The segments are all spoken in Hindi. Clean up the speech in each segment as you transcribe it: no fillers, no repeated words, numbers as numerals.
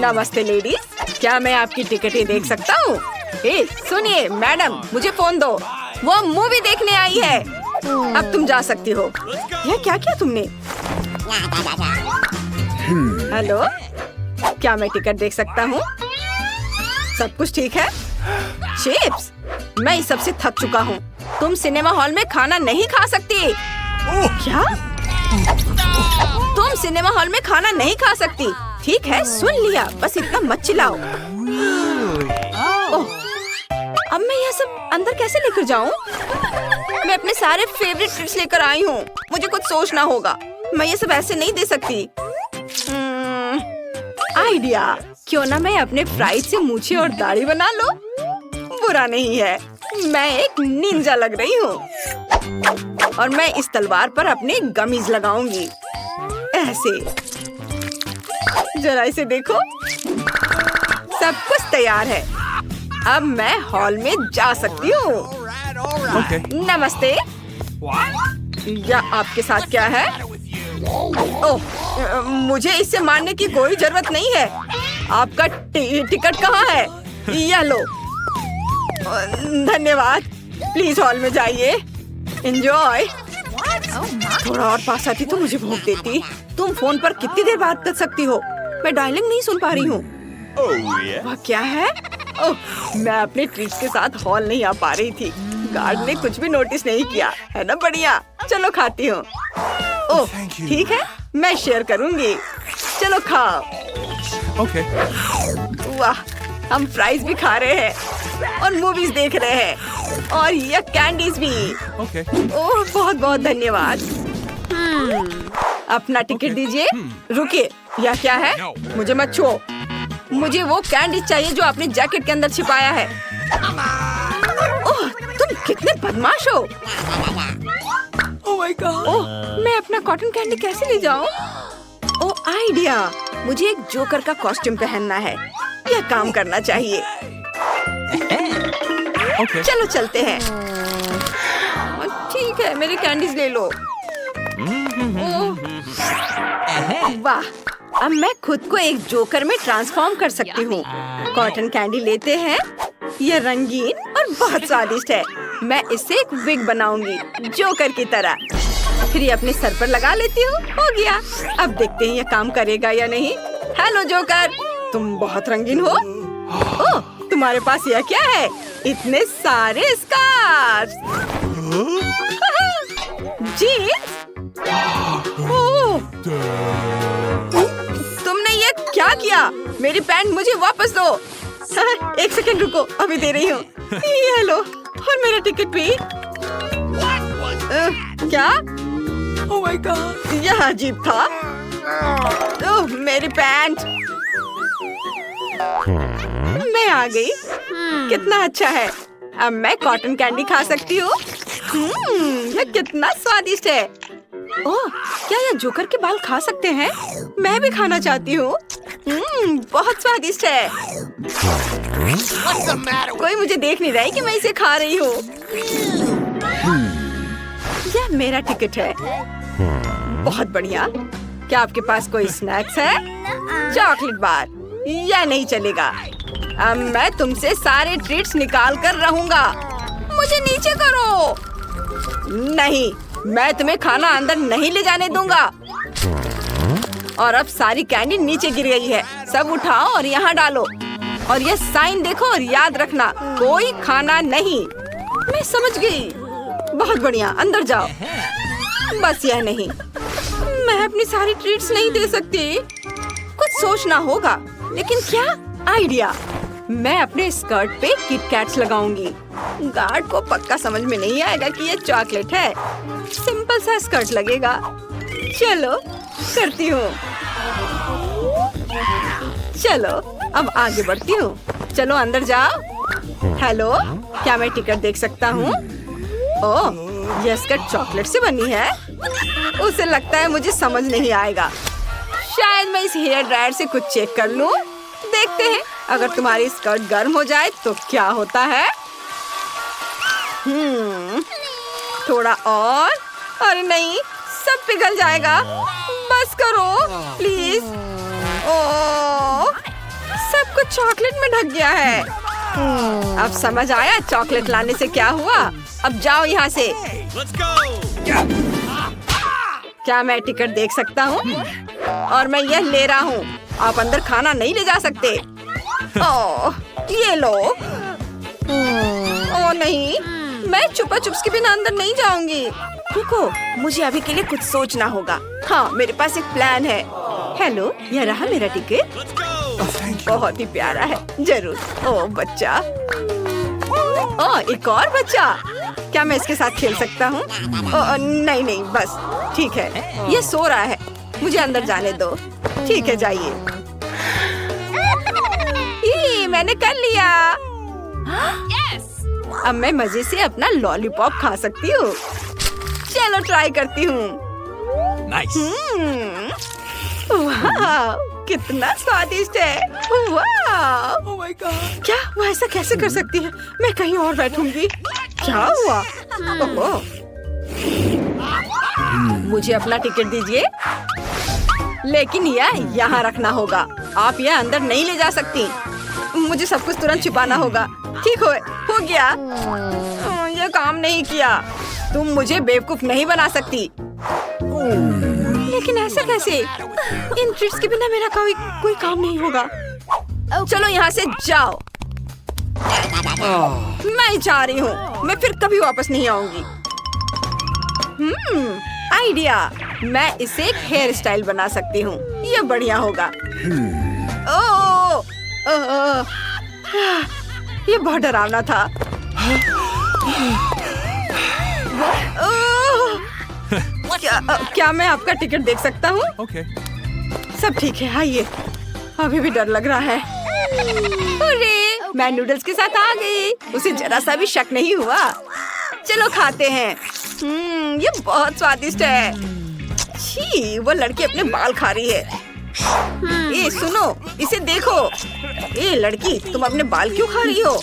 नमस्ते लेडीज, क्या मैं आपकी टिकटें देख सकता हूँ? सुनिए मैडम, मुझे फोन दो, वो मूवी देखने आई है। अब तुम जा सकती हो। यह क्या किया तुमने? हेलो, क्या मैं टिकट देख सकता हूँ? सब कुछ ठीक है? चिप्स, मैं इस सबसे थक चुका हूँ। तुम सिनेमा हॉल में खाना नहीं खा सकती। क्या? तुम सिनेमा हॉल में खाना नहीं खा सकती। ठीक है, सुन लिया, बस इतना मत चिल्लाओ। ओह, अब मैं यह सब अंदर कैसे लेकर जाऊँ? मैं अपने सारे फेवरेट ट्रीट्स लेकर आई हूँ। मुझे कुछ सोचना होगा। मैं ये सब ऐसे नहीं दे सकती। आइडिया, क्यों ना मैं अपने फ्राइज से मूछें और दाढ़ी बना लो। बुरा नहीं है, मैं एक निंजा लग रही हूँ। और मैं इस तलवार पर अपने गमीज लगाऊंगी, ऐसे। जरा इसे देखो, सब कुछ तैयार है। अब मैं हॉल में जा सकती हूँ। नमस्ते। या आपके साथ क्या है? ओह, मुझे इससे मारने की कोई जरूरत नहीं है। आपका टिकट कहाँ है? यह लो। धन्यवाद। प्लीज हॉल में जाइए। एंजॉय। थोड़ा और पास आती तो मुझे भूख देती। तुम फोन पर कितनी देर बात कर सकती हो? मैं डायलिंग नहीं सुन पा रही हूँ। वह क्या है? ओह, मैं अपने ट्रीट्स के साथ हॉल नहीं आ पा रही थी। गार्ड ने कुछ भी नोटिस नहीं किया, है ना? बढ़िया, चलो खाती हूँ। ओह, ठीक है, मैं शेयर करूँगी। चलो खाओ। वाह, हम फ्राइज भी खा रहे हैं और मूवीज देख रहे हैं और ये कैंडीज भी। ओह, बहुत बहुत धन्यवाद। अपना टिकट दीजिए। रुकिए, यह क्या है? मुझे मत छुओ। मुझे वो कैंडी चाहिए जो आपने जैकेट के अंदर छिपाया है। ओह, तुम कितने बदमाश हो। ओह, मैं अपना कॉटन कैंडी कैसे ले जाऊं? ओह, आइडिया, मुझे एक जोकर का कॉस्ट्यूम पहनना है। यह काम करना चाहिए। चलो चलते हैं। ठीक है, मेरी कैंडीज ले लो। वाह, अब मैं खुद को एक जोकर में ट्रांसफॉर्म कर सकती हूँ। कॉटन कैंडी लेते हैं। यह रंगीन और बहुत स्वादिष्ट है। मैं इससे एक विग बनाऊंगी, जोकर की तरह। फिर ये अपने सर पर लगा लेती हूँ। हो गया। अब देखते हैं यह काम करेगा या नहीं। हेलो जोकर, तुम बहुत रंगीन हो। ओह, तुम्हारे पास यह क्या है? इतने सारे स्कार्फ। जीन्स? ओह, तुमने ये क्या किया? मेरी पैंट मुझे वापस दो। एक सेकंड रुको, अभी दे रही हूँ। ये लो, और मेरा टिकट भी। क्या? ओह माय गॉड, यह अजीब था। ओह, मेरी पैंट। मैं आ गई। कितना अच्छा है। अब मैं कॉटन कैंडी खा सकती हूँ। यह कितना स्वादिष्ट है। ओह, क्या यह जोकर के बाल खा सकते हैं? मैं भी खाना चाहती हूँ। बहुत स्वादिष्ट है। कोई मुझे देख नहीं रहा है कि मैं इसे खा रही हूँ। यह मेरा टिकट है। बहुत बढ़िया। क्या आपके पास कोई स्नैक्स है? Chocolate bar? यह नहीं चलेगा। अब मैं तुमसे सारे ट्रीट्स निकाल कर रहूंगा। मुझे नीचे करो। नहीं, मैं तुम्हें खाना अंदर नहीं ले जाने दूंगा। और अब सारी कैंडी नीचे गिर गई है। सब उठाओ और यहाँ डालो। और ये साइन देखो और याद रखना, कोई खाना नहीं। मैं समझ गई। बहुत बढ़िया, अंदर जाओ। बस यह नहीं, मैं अपनी सारी ट्रीट्स नहीं दे सकती। कुछ सोचना होगा, लेकिन क्या? आइडिया, मैं अपने स्कर्ट पे किटकैट्स लगाऊंगी। गार्ड को पक्का समझ में नहीं आएगा कि ये चॉकलेट है। सिंपल सा स्कर्ट लगेगा। चलो करती हूँ। चलो अब आगे बढ़ती हूँ। चलो अंदर जाओ। हेलो, क्या मैं टिकट देख सकता हूँ? ओह, यह स्कर्ट चॉकलेट से बनी है। उसे लगता है मुझे समझ नहीं आएगा। शायद मैं इस हेयर ड्रायर से कुछ चेक कर लूँ। देखते हैं, अगर तुम्हारी स्कर्ट गर्म हो जाए तो क्या होता है। थोड़ा और। अरे नहीं, सब पिघल जाएगा। बस करो प्लीज। ओह, चॉकलेट में ढक गया है। अब समझ आया चॉकलेट लाने से क्या हुआ। अब जाओ यहाँ से। क्या मैं टिकट देख सकता हूँ? और मैं यह ले रहा हूँ। आप अंदर खाना नहीं ले जा सकते। ओह, ये लो। ओह नहीं, मैं छुपा छुप्स के बिना अंदर नहीं जाऊंगी। रुको, मुझे अभी के लिए कुछ सोचना होगा। हाँ, मेरे पास एक प्लान है। हेलो, यह रहा मेरा टिकट। बहुत ही प्यारा है। जरूर। ओह बच्चा। ओह, एक और बच्चा। क्या मैं इसके साथ खेल सकता हूँ? नहीं नहीं, बस ठीक है। ये सो रहा है, मुझे अंदर जाने दो। ठीक है, जाइए। मैंने कर लिया। अब मैं मजे से अपना लॉलीपॉप खा सकती हूँ। चलो ट्राई करती हूँ। वाह, कितना स्वादिष्ट है। वाह, Oh my God! क्या वो ऐसा कैसे कर सकती है? मैं कहीं और बैठूंगी। क्या हुआ? ओह, मुझे अपना टिकट दीजिए। लेकिन यह यहाँ रखना होगा। आप यह अंदर नहीं ले जा सकती। मुझे सब कुछ तुरंत छिपाना होगा। ठीक हो गया। यह काम नहीं किया। तुम मुझे बेवकूफ नहीं बना सकती। लेकिन ऐसा कैसे? इन ट्रीट्स के बिना मेरा कोई काम नहीं होगा। चलो यहाँ से जाओ। मैं जा रही हूँ। मैं फिर कभी वापस नहीं आऊंगी। आइडिया। मैं इसे एक हेयर स्टाइल बना सकती हूँ। ये बढ़िया होगा। ये बहुत डरावना था। क्या मैं आपका टिकट देख सकता हूँ? Okay. सब ठीक है, आइए। अभी भी डर लग रहा है। अरे, मैं नूडल्स के साथ आ गई। उसे जरा सा भी शक नहीं हुआ। चलो खाते हैं। ये बहुत स्वादिष्ट है। छी, वो लड़की अपने बाल खा रही है। ए सुनो, इसे देखो। ए लड़की, तुम अपने बाल क्यों खा रही हो?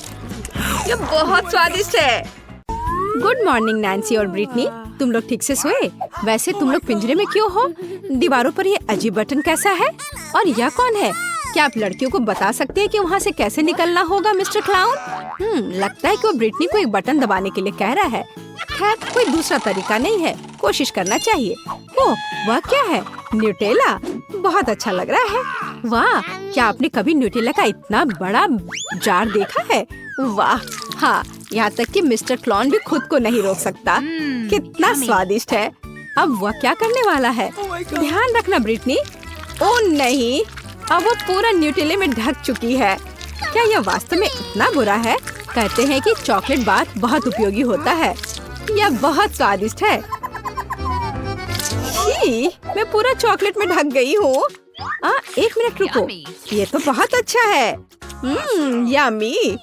ये बहुत स्वादिष्ट है। गुड मॉर्निंग नैन्सी और ब्रिटनी। तुम लोग ठीक से सोए? वैसे तुम लोग पिंजरे में क्यों हो? दीवारों पर ये अजीब बटन कैसा है? और यह कौन है? क्या आप लड़कियों को बता सकते हैं कि वहाँ से कैसे निकलना होगा मिस्टर क्लाउन? लगता है कि वो ब्रिटनी को एक बटन दबाने के लिए कह रहा है। खैर, कोई दूसरा तरीका नहीं है। कोशिश करना चाहिए। ओह, वह क्या है? न्यूटेला। बहुत अच्छा लग रहा है। वाह, क्या आपने कभी न्यूटेला का इतना बड़ा जार देखा है? वाह, हाँ, यहाँ तक कि मिस्टर क्लाउन भी खुद को नहीं रोक सकता। कितना स्वादिष्ट है। अब वह क्या करने वाला है? ध्यान रखना ब्रिटनी। ओह नहीं, अब वो पूरा न्यूटेले में ढक चुकी है। क्या यह वास्तव में इतना बुरा है? कहते हैं कि चॉकलेट बार बहुत उपयोगी होता है। यह बहुत स्वादिष्ट है। छी, मैं पूरा चॉकलेट में ढक गई हूँ। एक मिनट रुको, ये तो बहुत अच्छा है। यम्मी।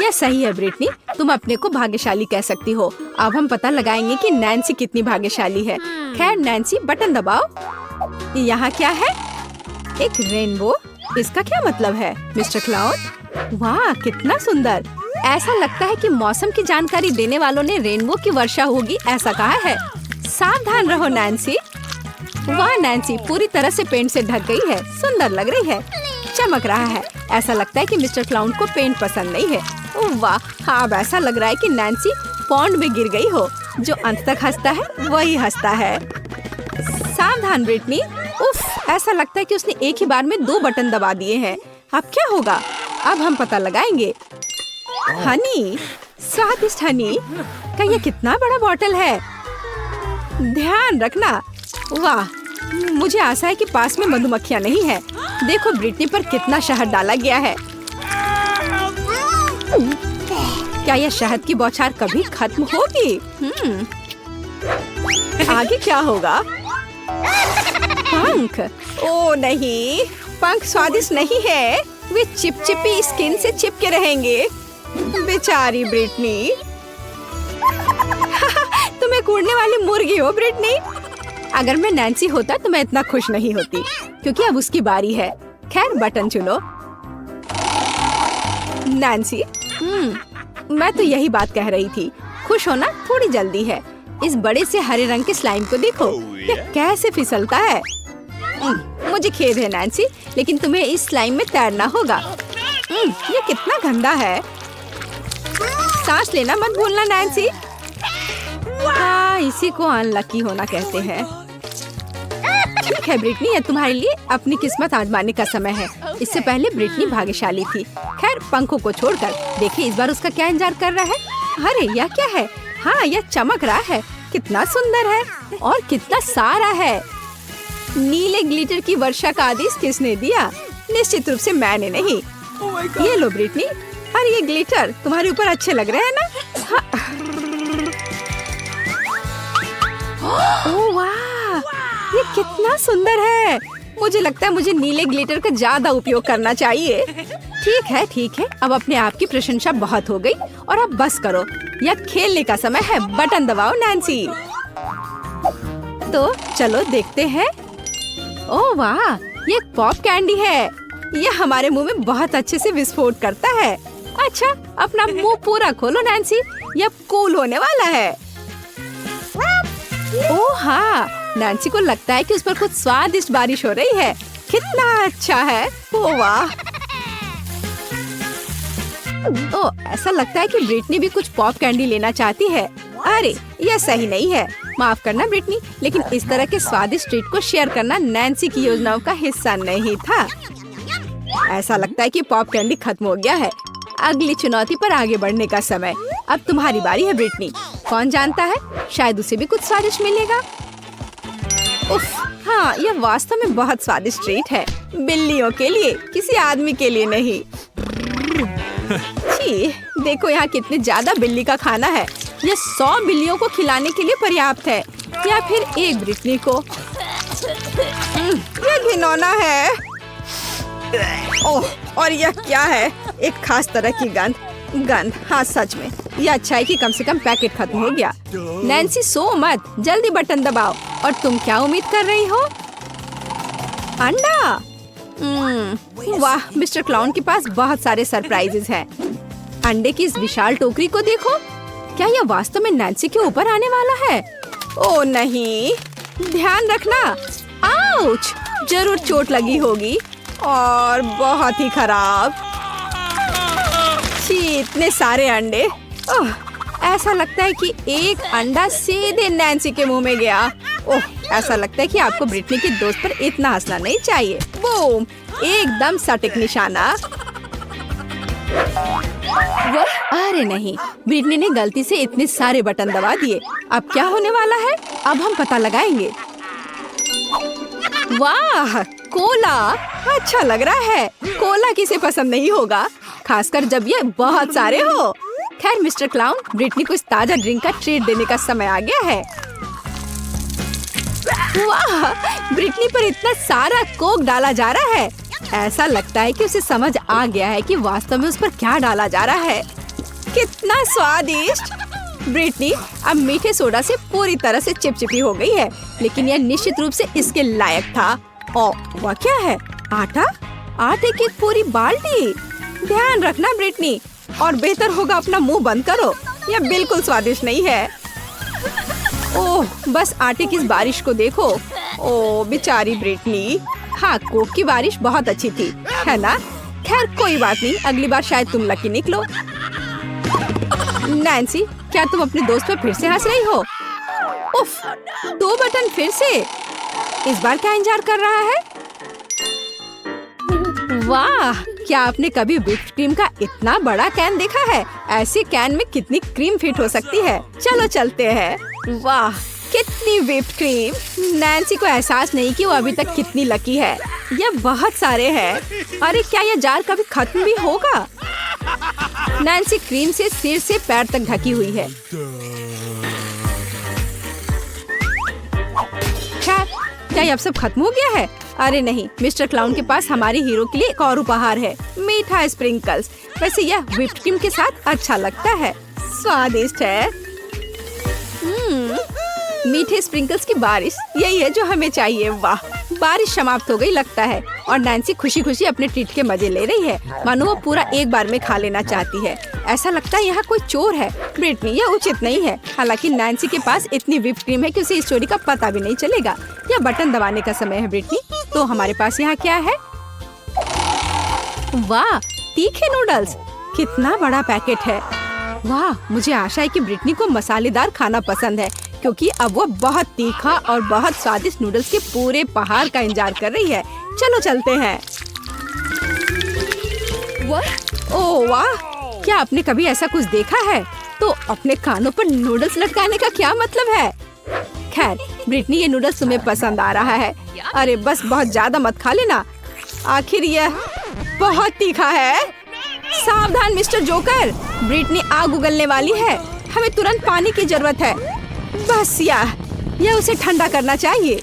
यह सही है ब्रिटनी, तुम अपने को भाग्यशाली कह सकती हो। अब हम पता लगाएंगे कि नैन्सी कितनी भाग्यशाली है। खैर नैन्सी, बटन दबाओ। यहाँ क्या है? एक रेनबो। इसका क्या मतलब है मिस्टर क्लाउन? वाह, कितना सुंदर। ऐसा लगता है कि मौसम की जानकारी देने वालों ने रेनबो की वर्षा होगी ऐसा कहा है। सावधान रहो नैन्सी। वाह नैन्सी पूरी तरह से पेंट से ढक गई है। सुंदर लग रही है, चमक रहा है। ऐसा लगता है कि मिस्टर क्लाउन को पेंट पसंद नहीं है। वाह, हाँ, अब ऐसा लग रहा है कि नैन्सी पॉन्ड में गिर गई हो। जो अंत तक हंसता है वही हंसता है। सावधान ब्रिटनी। उफ, ऐसा लगता है कि उसने एक ही बार में 2 बटन दबा दिए हैं। अब क्या होगा? अब हम पता लगाएंगे। हनी, स्वादिष्ट हनी का ये कितना बड़ा बॉटल है। ध्यान रखना। वाह, मुझे आशा है कि पास में मधुमक्खियाँ नहीं है। देखो ब्रिटनी पर कितना शहद डाला गया है। क्या यह शहद की बौछार कभी खत्म होगी? आगे क्या होगा? पंख। ओ नहीं, पंख स्वादिष्ट नहीं है। वे चिपचिपी स्किन से चिपके रहेंगे। बेचारी ब्रिटनी। तुम एक उड़ने वाली मुर्गी हो ब्रिटनी। अगर मैं नैन्सी होता तो मैं इतना खुश नहीं होती, क्योंकि अब उसकी बारी है। खैर, बटन चुनो। नैन्सी, मैं तो यही बात कह रही थी। खुश होना थोड़ी जल्दी है। इस बड़े से हरे रंग के स्लाइम को देखो, यह कैसे फिसलता है। मुझे खेद है नैन्सी, लेकिन तुम्हें इस स्लाइम में तैरना होगा। ये कितना गंदा है। सांस लेना मत भूलना नैन्सी। हाँ, इसी को अनलकी होना कहते हैं। ठीक है ब्रिटनी, ये तुम्हारे लिए अपनी किस्मत आजमाने का समय है। इससे पहले ब्रिटनी भाग्यशाली थी। खैर, पंखों को छोड़कर देखिए इस बार उसका क्या इंतजार कर रहा है। अरे यह क्या है? हाँ, यह चमक रहा है। कितना सुंदर है और कितना सारा है। नीले ग्लिटर की वर्षा का आदेश किसने दिया? निश्चित रूप से मैंने नहीं। ये लो ब्रिटनी। अरे ये ग्लिटर तुम्हारे ऊपर अच्छे लग रहे हैं ना? हाँ। ओह वाह, ये कितना सुंदर है। मुझे लगता है मुझे नीले ग्लिटर का ज्यादा उपयोग करना चाहिए। ठीक है, अब अपने आप की प्रशंसा बहुत हो गई और अब बस करो। यह खेलने का समय है। बटन दबाओ नैन्सी। तो चलो देखते हैं। ओह वाह, ये एक पॉप कैंडी है। यह हमारे मुंह में बहुत अच्छे से विस्फोट करता है। अच्छा, अपना मुंह पूरा खोलो नैन्सी, यह कूल होने वाला है। ओह हाँ, नैन्सी को लगता है कि उस पर कुछ स्वादिष्ट बारिश हो रही है। कितना अच्छा है। ओह वाह। ओह, ऐसा लगता है कि ब्रिटनी भी कुछ पॉप कैंडी लेना चाहती है। अरे यह सही नहीं है। माफ करना ब्रिटनी, लेकिन इस तरह के स्वादिष्ट ट्रीट को शेयर करना नैन्सी की योजनाओं का हिस्सा नहीं था। ऐसा लगता है कि पॉप कैंडी खत्म हो गया है। अगली चुनौती पर आगे बढ़ने का समय। अब तुम्हारी बारी है ब्रिटनी। कौन जानता है, शायद उसे भी कुछ स्वादिष्ट मिलेगा। उफ, हाँ, यह वास्तव में बहुत स्वादिष्ट ट्रीट है। बिल्लियों के लिए, किसी आदमी के लिए नहीं। छी, देखो यहाँ कितने ज्यादा बिल्ली का खाना है। यह 100 बिल्लियों को खिलाने के लिए पर्याप्त है, या फिर एक ब्रिटनी को। यह घिनौना है। ओह, और यह क्या है? एक खास तरह की गंध। हाँ सच में, यह अच्छा है कि कम से कम पैकेट खत्म हो गया। नैन्सी सो मत, जल्दी बटन दबाओ। और तुम क्या उम्मीद कर रही हो? अंडा? वाह, मिस्टर क्लाउन के पास बहुत सारे सरप्राइजेस हैं। अंडे की इस विशाल टोकरी को देखो। क्या यह वास्तव में नैन्सी के ऊपर आने वाला है? ओह नहीं, ध्यान रखना। आउच, जरूर चोट लगी होगी और बहुत ही खराब। छी, इतने सारे अंडे। ओह, ऐसा लगता है कि एक अंडा सीधे नैन्सी के मुंह में गया। ओह, ऐसा लगता है कि आपको ब्रिटनी के दोस्त पर इतना हंसना नहीं चाहिए। बूम, एकदम सटीक निशाना। अरे नहीं, ब्रिटनी ने गलती से इतने सारे बटन दबा दिए। अब क्या होने वाला है? अब हम पता लगाएंगे। वाह, कोला अच्छा लग रहा है। कोला किसे पसंद नहीं होगा, खासकर जब ये बहुत सारे हो। खैर मिस्टर क्लाउन, ब्रिटनी को इस ताजा ड्रिंक का ट्रीट देने का समय आ गया है। वाह, ब्रिटनी पर इतना सारा कोक डाला जा रहा है। ऐसा लगता है कि उसे समझ आ गया है कि वास्तव में उस पर क्या डाला जा रहा है। कितना स्वादिष्ट। ब्रिटनी अब मीठे सोडा से पूरी तरह से चिपचिपी हो गई है, लेकिन यह निश्चित रूप से इसके लायक था। ओ, वह क्या है? आटा? आटे की पूरी बाल्टी। ध्यान रखना ब्रिटनी, और बेहतर होगा अपना मुंह बंद करो। यह बिल्कुल स्वादिष्ट नहीं है। ओह, बस आटे की इस बारिश को देखो। ओह बेचारी ब्रिटनी। हाँ, कोक की बारिश बहुत अच्छी थी, है ना? खैर कोई बात नहीं, अगली बार शायद तुम लकी निकलो। नैन्सी, क्या तुम अपने दोस्त पर फिर से हंस रही हो? उफ, 2 बटन फिर से। इस बार क्या इंतजार कर रहा है? वाह, क्या आपने कभी व्हिप्ड क्रीम का इतना बड़ा कैन देखा है? ऐसे कैन में कितनी क्रीम फिट हो सकती है। चलो चलते हैं। वाह, कितनी व्हिप्ड क्रीम। नैन्सी को एहसास नहीं कि वो अभी तक कितनी लकी है। यह बहुत सारे हैं। अरे क्या यह जार कभी खत्म भी होगा? नैन्सी क्रीम से सिर से पैर तक ढकी हुई है। क्या ये अब सब खत्म हो गया है? अरे नहीं, मिस्टर क्लाउन के पास हमारे हीरो के लिए एक और उपहार है, मीठा स्प्रिंकल्स। वैसे यह व्हिप्ड क्रीम के साथ अच्छा लगता है, स्वादिष्ट है। मीठे स्प्रिंकल्स की बारिश, यही है जो हमें चाहिए। वाह, बारिश समाप्त हो गई लगता है, और नैन्सी खुशी खुशी अपने ट्रीट के मजे ले रही है, मानो वो पूरा एक बार में खा लेना चाहती है। ऐसा लगता है यहाँ कोई चोर है। ब्रिटनी, यह उचित नहीं है। हालांकि नैन्सी के पास इतनी व्हिप्ड क्रीम है कि उसे इस चोरी का पता भी नहीं चलेगा। यह बटन दबाने का समय है ब्रिटनी। तो हमारे पास यहाँ क्या है? वाह, तीखे नूडल्स। कितना बड़ा पैकेट है। वाह, मुझे आशा है कि ब्रिटनी को मसालेदार खाना पसंद है, क्योंकि अब वो बहुत तीखा और बहुत स्वादिष्ट नूडल्स के पूरे पहाड़ का इंतजार कर रही है। चलो चलते हैं। ओह वाह, क्या आपने कभी ऐसा कुछ देखा है? तो अपने कानों पर नूडल्स लटकाने का क्या मतलब है? खैर, ब्रिटनी, ये नूडल्स तुम्हें पसंद आ रहा है। अरे बस बहुत ज्यादा मत खा लेना, आखिर यह बहुत तीखा है। सावधान मिस्टर जोकर, ब्रिटनी आग उगलने वाली है। हमें तुरंत पानी की जरूरत है। बस यह उसे ठंडा करना चाहिए।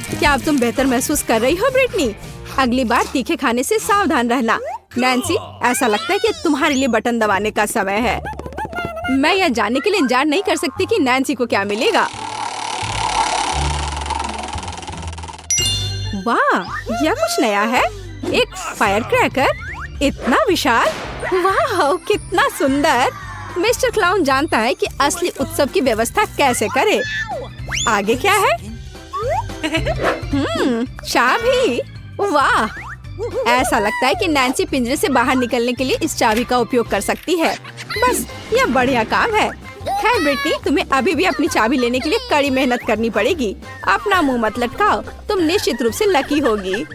क्या अब तुम बेहतर महसूस कर रही हो ब्रिटनी? अगली बार तीखे खाने से सावधान रहना। नैन्सी, ऐसा लगता है कि तुम्हारे लिए बटन दबाने का समय है। मैं यह जानने के लिए इंतजार नहीं कर सकती कि नैन्सी को क्या मिलेगा। वाह, यह कुछ नया है। एक फायर क्रैकर, इतना विशाल। वाह, कितना सुंदर। मिस्टर क्लाउन जानता है कि असली उत्सव की व्यवस्था कैसे करे। आगे क्या है? चाबी। वाह, ऐसा लगता है कि नैन्सी पिंजरे से बाहर निकलने के लिए इस चाबी का उपयोग कर सकती है। बस, यह बढ़िया काम है। खैर ब्रिटनी, तुम्हें अभी भी अपनी चाबी लेने के लिए कड़ी मेहनत करनी पड़ेगी। अपना मुंह मत लटकाओ, तुम निश्चित रूप से लकी होगी।